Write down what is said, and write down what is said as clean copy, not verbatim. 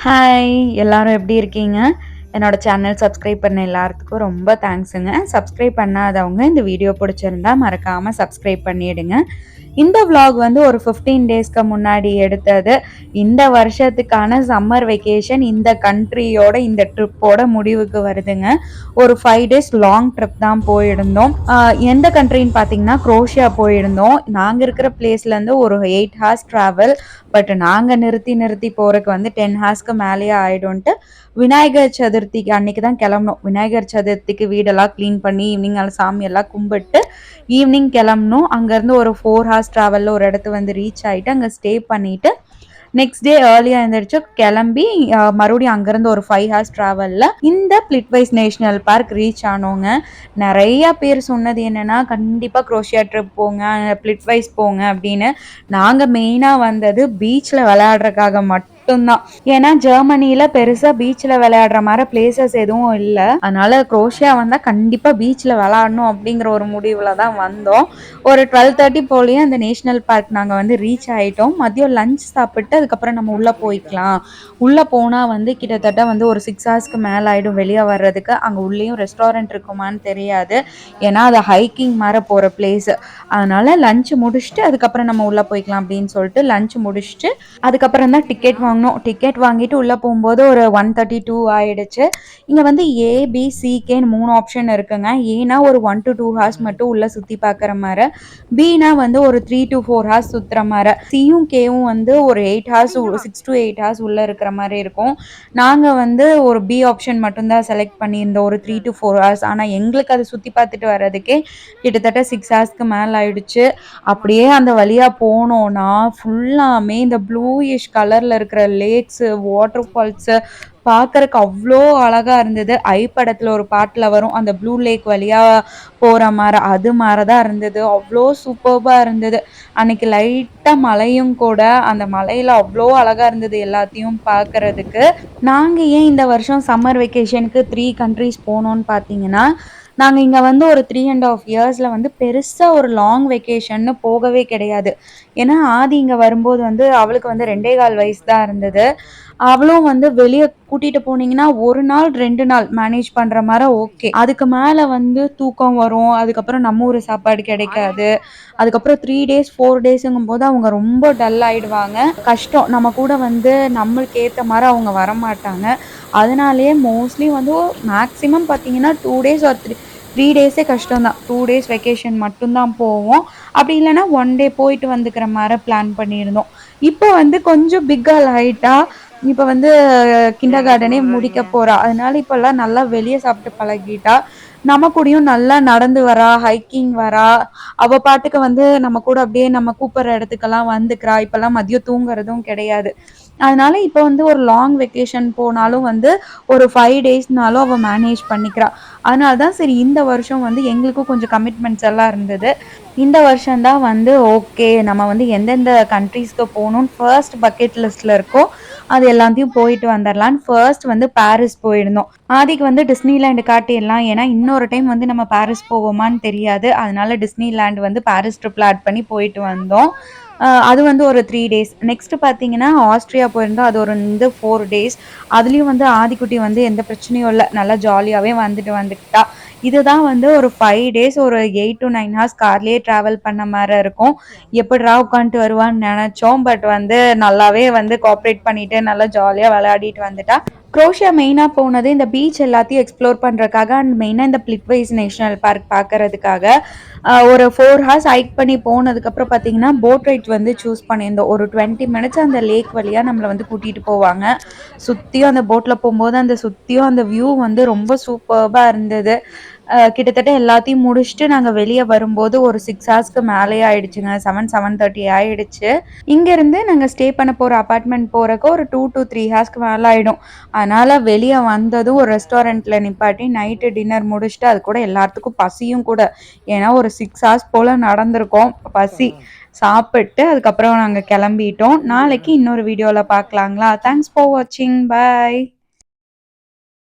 Hi எல்லாரும் எப்படி இருக்கீங்க? என்னோட சேனல் சப்ஸ்கிரைப் பண்ண எல்லாத்துக்கும் ரொம்ப தேங்க்ஸுங்க. சப்ஸ்கிரைப் பண்ணாதவங்க இந்த வீடியோ பிடிச்சிருந்தா மறக்காம சப்ஸ்கிரைப் பண்ணிடுங்க. இந்த vlog வந்து ஒரு 15 டேஸ்க்கு முன்னாடி எடுத்தது. இந்த வருஷத்துக்கான சம்மர் வெக்கேஷன் இந்த கண்ட்ரியோட இந்த ட்ரிப்போட முடிவுக்கு வருதுங்க. ஒரு 5 டேஸ் லாங் ட்ரிப் தான் போயிருந்தோம். எந்த கண்ட்ரின்னு பார்த்தீங்கன்னா குரோஷியா போயிருந்தோம். நாங்க இருக்கிற பிளேஸ்லேருந்து ஒரு 8 ஹார்ஸ் ட்ராவல். பட் நாங்க நிறுத்தி நிறுத்தி போறதுக்கு வந்து 10 ஹார்ஸ்க்கு மேலேயே ஆயிடும்ட்டு விநாயகர் சதுர்த்திக்கு அன்னைக்கு தான் கிளம்பணும். விநாயகர் சதுர்த்திக்கு வீடெல்லாம் க்ளீன் பண்ணி ஈவினிங் சாமி எல்லாம் கும்பிட்டு ஈவினிங் கிளம்பணும். அங்கேருந்து ஒரு 4 ஹார்ஸ் ட்ராவலில் ஒரு இடத்து வந்து ரீச் ஆகிட்டு அங்கே ஸ்டே பண்ணிவிட்டு நெக்ஸ்ட் டே ஏர்லியாக எழுந்திரிச்சு கிளம்பி மறுபடியும் அங்கேருந்து ஒரு 5 ஹார்ஸ் ட்ராவலில் இந்த பிளிட்வைஸ் நேஷனல் பார்க் ரீச் ஆனோங்க. நிறைய பேர் சொன்னது என்னென்னா கண்டிப்பாக குரோஷியா ட்ரிப் போங்க, பிளிட்வைஸ் போங்க அப்படின்னு. நாங்கள் மெயினாக வந்தது பீச்சில் விளையாடுறதுக்காக மட்டும்தான். ஏன்னா ஜெர்மனியில பெருசா பீச்ல விளையாடுற மாதிரி பிளேசஸ் எதுவும் இல்லை. அதனால குரோஷியா வந்தா கண்டிப்பா பீச்ல விளையாடணும் அப்படிங்கிற ஒரு முடிவுல தான் வந்தோம். ஒரு 12:30 போலயே அந்த நேஷனல் பார்க் நாங்க வந்து ரீச் ஆயிட்டோம். மதியம் லஞ்ச் சாப்பிட்டு அதுக்கப்புறம் நம்ம உள்ள போய்க்கலாம். உள்ள போனா வந்து கிட்டத்தட்ட வந்து ஒரு 6 ஹார்ஸ்க்கு மேல ஆயிடும் வெளியே வர்றதுக்கு. அங்க உள்ளேயும் ரெஸ்டாரண்ட் இருக்குமான்னு தெரியாது. ஏன்னா அது ஹைக்கிங் மாதிரி போற பிளேஸ். அதனால லஞ்ச் முடிச்சுட்டு அதுக்கப்புறம் நம்ம உள்ள போய்க்கலாம் அப்படின்னு சொல்லிட்டு லஞ்ச் முடிச்சுட்டு அதுக்கப்புறம் தான் டிக்கெட் வாங்கினோம். டிக்கெட் வாங்கிட்டு உள்ளே போகும்போது ஒரு 1:32 ஆயிடுச்சு. இங்கே வந்து ஏபிசிகேன்னு 3 ஆப்ஷன் இருக்குங்க. ஏன்னா ஒரு 1 to 2 ஹார்ஸ் மட்டும் உள்ளே சுற்றி பார்க்குற மாதிரி, பினா வந்து ஒரு 3 to 4 ஹார்ஸ் சுற்றுற மாதிரி, சியும் கேவும் வந்து ஒரு 8 ஹார்ஸ் 6 to 8 ஹார்ஸ் உள்ளே இருக்கிற மாதிரி இருக்கும். நாங்கள் வந்து ஒரு பி ஆப்ஷன் மட்டும்தான் செலக்ட் பண்ணியிருந்தோம், ஒரு 3 to 4 ஹார்ஸ். ஆனால் எங்களுக்கு அதை சுற்றி பார்த்துட்டு வர்றதுக்கே கிட்டத்தட்ட 6 ஹார்ஸ்க்கு மேலே ஆயிடுச்சு. அப்படியே அந்த வழியாக போனோன்னா ஃபுல்லாமே இந்த ப்ளூயிஷ் கலரில் இருக்கிற லேக்ஸு, வாட்டர் ஃபால்ஸு பார்க்கறக்கு அவ்வளோ அழகா இருந்தது. ஐ படத்தில் ஒரு பாட்டில் வரும் அந்த ப்ளூ லேக் வழியாக போகிற மாதிரி, அது மாதிரி தான் இருந்தது. அவ்வளோ சூப்பர்பாக இருந்தது. அன்னைக்கு லைட்டாக மழையும் கூட. அந்த மலையில் அவ்வளோ அழகாக இருந்தது எல்லாத்தையும் பார்க்கறதுக்கு. நாங்கள் ஏன் இந்த வருஷம் சம்மர் வெக்கேஷனுக்கு 3 கண்ட்ரிஸ் போனோன்னு பார்த்தீங்கன்னா, நாங்கள் இங்கே வந்து ஒரு 3.5 இயர்ஸில் வந்து பெருசாக ஒரு லாங் வெக்கேஷன்னு போகவே கிடையாது. ஏன்னா ஆதி இங்கே வரும்போது வந்து அவளுக்கு வந்து 2.25 வயசு தான் இருந்தது. அவளும் வந்து வெளியே கூட்டிட்டு போனீங்கன்னா 1 நாள் 2 நாள் மேனேஜ் பண்ற மாதிரி ஓகே. அதுக்கு மேல வந்து தூக்கம் வரும். அதுக்கப்புறம் நம்ம ஊர் சாப்பாடு கிடைக்காது. அதுக்கப்புறம் 3 டேஸ் 4 டேஸுங்கும் போது அவங்க ரொம்ப டல் ஆயிடுவாங்க. கஷ்டம். நம்ம கூட வந்து நம்மளுக்கு ஏற்ற மாதிரி அவங்க வரமாட்டாங்க. அதனாலேயே மோஸ்ட்லி வந்து மேக்ஸிமம் பார்த்தீங்கன்னா 2 டேஸ் ஆர் 3 டேஸே கஷ்டம்தான். 2 டேஸ் வெக்கேஷன் மட்டும்தான் போவோம். அப்படி இல்லைன்னா 1 டே போயிட்டு வந்துக்கிற மாதிரி பிளான் பண்ணியிருந்தோம். இப்போ வந்து கொஞ்சம் பிக்கால் ஆயிட்டா. இப்போ வந்து கிண்டர் கார்டனே முடிக்க போறா. அதனால இப்போல்லாம் நல்லா வெளியே சாப்பிட்டு பழகிட்டா. நம்ம கூடயும் நல்லா நடந்து வரா, ஹைக்கிங் வரா. அவ பாட்டுக்கு வந்து நம்ம கூட அப்படியே நம்ம கூப்பிட்ற இடத்துக்கெல்லாம் வந்துக்கிறா. இப்போல்லாம் மதியம் தூங்குறதும் கிடையாது. அதனால இப்போ வந்து ஒரு லாங் வெக்கேஷன் போனாலும் வந்து ஒரு 5 டேஸ்னாலும் அவள் மேனேஜ் பண்ணிக்கிறா. அதனால தான் சரி இந்த வருஷம் வந்து எங்களுக்கும் கொஞ்சம் கமிட்மெண்ட்ஸ் எல்லாம் இருந்தது. இந்த வருஷம்தான் வந்து ஓகே நம்ம வந்து எந்தெந்த கண்ட்ரீஸ்க்கு போகணும்னு ஃபர்ஸ்ட் பக்கெட் லிஸ்ட்டில் இருக்கோ அது எல்லாத்தையும் போயிட்டு வந்துடலான்னு ஃபர்ஸ்ட் வந்து பாரிஸ் போயிருந்தோம். ஆதிக்கு வந்து டிஸ்னிலேண்டு காட்டிடலாம். ஏன்னா இன்னொரு டைம் வந்து நம்ம பாரிஸ் போவோமான்னு தெரியாது. அதனால டிஸ்னிலேண்ட் வந்து பாரிஸ் ட்ரிப்பில் ஆட் பண்ணி போயிட்டு வந்தோம். அது வந்து ஒரு 3 டேஸ். நெக்ஸ்ட் பார்த்தீங்கன்னா ஆஸ்ட்ரியா போயிருந்தோம். அது ஒரு வந்து 4 டேஸ். அதுலேயும் வந்து ஆதிக்குட்டி வந்து எந்த பிரச்சனையும் இல்லை, நல்லா ஜாலியாகவே வந்துக்கிட்டா. இதுதான் வந்து ஒரு 5 டேஸ் ஒரு 8 to 9 ஹார்ஸ் கார்லேயே ட்ராவல் பண்ண மாதிரி இருக்கும். எப்படிரா உட்காந்துட்டு வருவான்னு நினச்சோம். பட் வந்து நல்லாவே வந்து கோஆப்ரேட் பண்ணிட்டு நல்லா ஜாலியாக விளையாடிட்டு வந்துட்டா. குரோஷியா மெயினாக போனது இந்த பீச் எல்லாத்தையும் எக்ஸ்ப்ளோர் பண்ணுறதுக்காக அண்ட் மெயினாக இந்த பிளிட்வைஸ் நேஷனல் பார்க் பார்க்கறதுக்காக. ஒரு 4 ஹார்ஸ் ஹைக் பண்ணி போனதுக்கப்புறம் பார்த்தீங்கன்னா போட் ரைட் வந்து சூஸ் பண்ணியிருந்தோம். ஒரு 20 மினிட்ஸ் அந்த லேக் வழியாக நம்மளை வந்து கூட்டிகிட்டு போவாங்க. சுற்றியும் அந்த போட்டில் போகும்போது அந்த சுற்றியும் அந்த வியூ வந்து ரொம்ப சூப்பர்பாக இருந்தது. கிட்டத்தட்ட எல்லாத்தையும் முடிச்சுட்டு நாங்கள் வெளியே வரும்போது ஒரு 6 ஹார்ஸ்க்கு மேலேயே ஆயிடுச்சுங்க. 7:30 ஆயிடுச்சு. இங்கேருந்து நாங்கள் ஸ்டே பண்ண போகிற அப்பார்ட்மெண்ட் போகிறக்கு ஒரு 2 to 3 ஹார்ஸ்க்கு மேலே ஆகிடும். அதனால் வெளியே வந்ததும் ஒரு ரெஸ்டாரண்ட்டில் நிப்பாட்டி நைட்டு டின்னர் முடிச்சுட்டு அது கூட எல்லாத்துக்கும் பசியும் கூட. ஏன்னா ஒரு 6 ஹார்ஸ் போல் நடந்திருக்கோம். பசி சாப்பிட்டு அதுக்கப்புறம் நாங்கள் கிளம்பிட்டோம். நாளைக்கு இன்னொரு வீடியோவில் பார்க்கலாங்களா? தேங்க்ஸ் ஃபார் வாட்சிங். பாய்.